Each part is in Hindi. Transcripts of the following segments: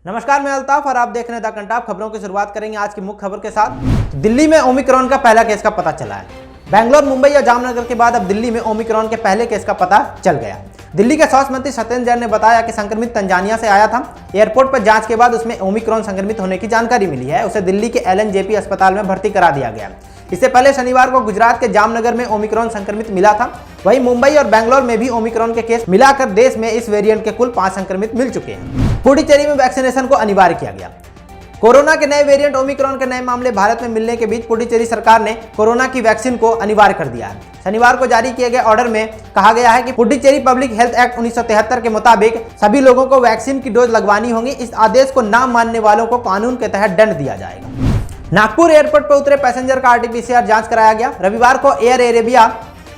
नमस्कार, मैं अल्ताफ और आप देख रहे हैं द कंटाप। खबरों की शुरुआत करेंगे आज की मुख्य खबर के साथ। दिल्ली में ओमिक्रॉन का पहला केस का पता चला है। बेंगलोर, मुंबई और जामनगर के बाद अब दिल्ली में ओमिक्रॉन के पहले केस का पता चल गया। दिल्ली के स्वास्थ्य मंत्री सत्येंद्र जैन ने बताया कि संक्रमित तंजानिया से आया था। एयरपोर्ट पर जांच के बाद उसमें ओमिक्रॉन संक्रमित होने की जानकारी मिली है। उसे दिल्ली के LNJP अस्पताल में भर्ती करा दिया गया। इससे पहले शनिवार को गुजरात के जामनगर में ओमिक्रॉन संक्रमित मिला था। वहीं मुंबई और बेंगलोर में भी ओमिक्रॉन के केस मिलाकर देश में इस वेरिएंट के कुल 5 संक्रमित मिल चुके हैं। पुडुचेरी में वैक्सीनेशन को अनिवार्य किया गया। कोरोना के नए वेरिएंट ओमिक्रॉन के नए मामले भारत में मिलने के बीच पुडुचेरी सरकार ने कोरोना की वैक्सीन को अनिवार्य कर दिया है। शनिवार को जारी किए गए ऑर्डर में कहा गया है कि पुडुचेरी पब्लिक हेल्थ एक्ट 1973 के मुताबिक सभी लोगों को वैक्सीन की डोज लगवानी होगी। इस आदेश को न मानने वालों को कानून के तहत दंड दिया जाएगा। नागपुर एयरपोर्ट पर उतरे पैसेंजर का RT-PCR जांच कराया गया। रविवार को एयर अरेबिया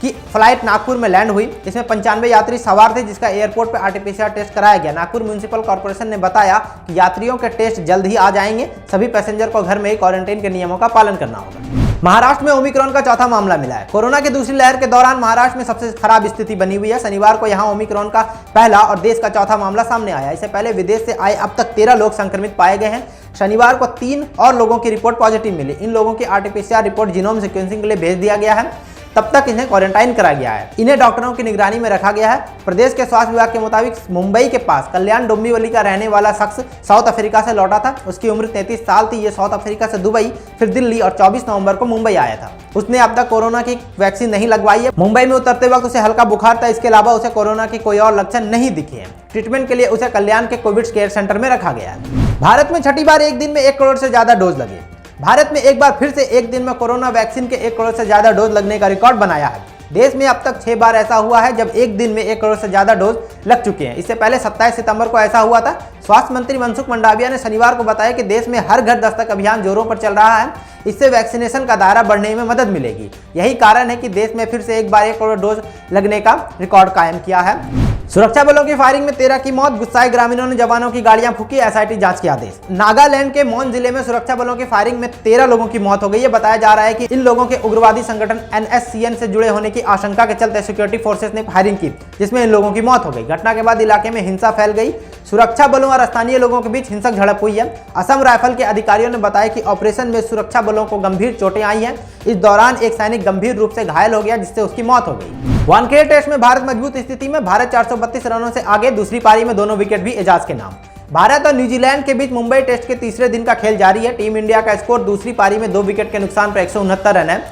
की फ्लाइट नागपुर में लैंड हुई। इसमें 95 यात्री सवार थे, जिसका एयरपोर्ट पर RT-PCR टेस्ट कराया गया। नागपुर म्युनिसिपल कॉर्पोरेशन ने बताया कि यात्रियों के टेस्ट जल्द ही आ जाएंगे। सभी पैसेंजर को घर में ही क्वारंटाइन के नियमों का पालन करना होगा। महाराष्ट्र में ओमिक्रॉन का चौथा मामला मिला है। कोरोना की दूसरी लहर के दौरान महाराष्ट्र में सबसे खराब स्थिति बनी हुई है। शनिवार को यहां ओमिक्रॉन का पहला और देश का चौथा मामला सामने आया। इससे पहले विदेश से आए अब तक 13 लोग संक्रमित पाए गए हैं। शनिवार को 3 और लोगों की रिपोर्ट पॉजिटिव मिली। इन लोगों की RT-PCR रिपोर्ट जीनोम सीक्वेंसिंग के लिए भेज दिया गया है। तब तक इन्हें क्वारंटाइन करा गया है। इन्हें डॉक्टरों की निगरानी में रखा गया है। प्रदेश के स्वास्थ्य विभाग के मुताबिक मुंबई के पास कल्याण डोंबिवली का रहने वाला शख्स साउथ अफ्रीका से लौटा था। उसकी उम्र 33 साल थी। ये साउथ अफ्रीका से दुबई, फिर दिल्ली और 24 नवंबर को मुंबई आया था। उसने अब तक कोरोना की वैक्सीन नहीं लगवाई है। मुंबई में उतरते वक्त उसे हल्का बुखार था। इसके अलावा उसे कोरोना के कोई और लक्षण नहीं दिखे हैं। ट्रीटमेंट के लिए उसे कल्याण के कोविड केयर सेंटर में रखा गया है। भारत में छठी बार एक दिन में 1 करोड़ से ज्यादा डोज लगे। भारत में एक बार फिर से एक दिन में कोरोना वैक्सीन के 1 करोड़ से ज्यादा डोज लगने का रिकॉर्ड बनाया है। देश में अब तक 6 बार ऐसा हुआ है जब एक दिन में 1 करोड़ से ज्यादा डोज लग चुके हैं। इससे पहले 27 सितंबर को ऐसा हुआ था। स्वास्थ्य मंत्री मनसुख मंडाविया ने शनिवार को बताया कि देश में हर घर दस्तक अभियान जोरों पर चल रहा है। इससे वैक्सीनेशन का दायरा बढ़ने में मदद मिलेगी। यही कारण है कि देश में फिर से एक बार 1 करोड़ डोज लगने का रिकॉर्ड कायम किया है। सुरक्षा बलों की फायरिंग में 13 की मौत। गुस्साए ग्रामीणों ने जवानों की गाड़ियां फूकी। SIT जांच के आदेश। नागालैंड के मौन जिले में सुरक्षा बलों की फायरिंग में 13 लोगों की मौत हो गई है। बताया जा रहा है कि इन लोगों के उग्रवादी संगठन NSCN से जुड़े होने की आशंका के चलते सिक्योरिटी फोर्सेस ने फायरिंग की, जिसमें इन लोगों की मौत हो गई। घटना के बाद इलाके में हिंसा फैल गई। सुरक्षा बलों और स्थानीय लोगों के बीच हिंसक झड़प हुई है। असम राइफल के अधिकारियों ने बताया कि ऑपरेशन में सुरक्षा बलों को गंभीर चोटें आई हैं। इस दौरान एक सैनिक गंभीर रूप से घायल हो गया, जिससे उसकी मौत हो गई। वानखेड़े टेस्ट में भारत मजबूत स्थिति में। भारत 432 रनों से आगे। दूसरी पारी में दोनों विकेट भी एजाज के नाम। भारत और न्यूजीलैंड के बीच मुंबई टेस्ट के तीसरे दिन का खेल जारी है। टीम इंडिया का स्कोर दूसरी पारी में 2 विकेट के नुकसान पर 169 रन है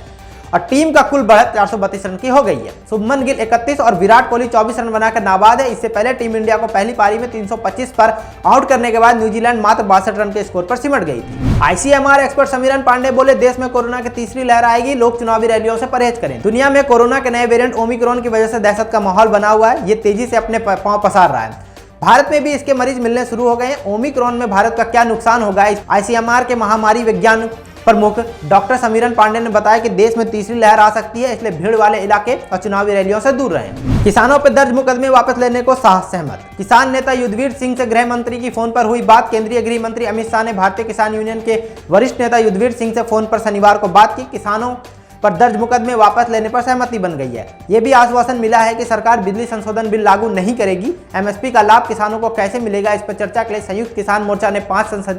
और टीम का कुल बढ़त 432 रन की हो गई है। शुभमन गिल 31 और विराट कोहली 24 रन बनाकर नाबाद है। इससे पहले टीम इंडिया को पहली पारी में 325 पर आउट करने के बाद न्यूजीलैंड मात्र 62 रन के स्कोर पर सिमट गई थी। ICMR एक्सपर्ट समीरन पांडे बोले, देश में कोरोना की तीसरी लहर आएगी। लोग चुनावी रैलियों से परहेज करें। दुनिया में कोरोना के नए वेरिएंट ओमिक्रॉन की वजह से दहशत का माहौल बना हुआ है। ये तेजी से अपने पांव पसार रहा है। भारत में भी इसके मरीज मिलने शुरू हो गए हैं। ओमिक्रॉन में भारत का क्या नुकसान होगा, ICMR के महामारी विज्ञान प्रमुख डॉक्टर समीरन पांडे ने बताया कि देश में तीसरी लहर आ सकती है, इसलिए भीड़ वाले इलाके और चुनावी रैलियों से दूर रहें। किसानों पर दर्ज मुकदमे वापस लेने को सहमत। किसान नेता युद्धवीर सिंह से गृह मंत्री की फोन पर हुई बात। केंद्रीय गृह मंत्री अमित शाह ने भारतीय किसान यूनियन के वरिष्ठ नेता युद्धवीर सिंह से फोन पर शनिवार को बात की। किसानों पर दर्ज मुकदमे वापस लेने पर सहमति बन गई है। यह भी आश्वासन मिला है कि सरकार बिजली संशोधन बिल लागू नहीं करेगी। MSP का लाभ किसानों को कैसे मिलेगा, इस पर चर्चा के लिए संयुक्त किसान मोर्चा ने 5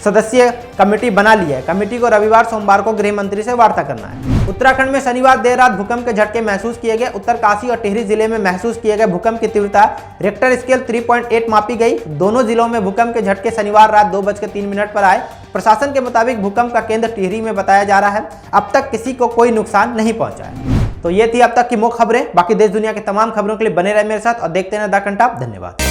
सदस्यीय कमेटी बना ली है। कमेटी को रविवार सोमवार को गृह मंत्री से वार्ता करना है। उत्तराखंड में शनिवार देर रात भूकंप के झटके महसूस किए गए। उत्तरकाशी और टिहरी जिले में महसूस किए गए भूकंप की तीव्रता रिक्टर स्केल 3.8 मापी गई। दोनों जिलों में भूकंप के झटके शनिवार रात 2:03 पर आए। प्रशासन के मुताबिक भूकंप का केंद्र टिहरी में बताया जा रहा है। अब तक किसी को कोई नुकसान नहीं पहुंचा है। तो ये थी अब तक की मुख्य खबरें। बाकी देश दुनिया की तमाम खबरों के लिए बने रहे मेरे साथ और देखते रहना द कंटाप। धन्यवाद।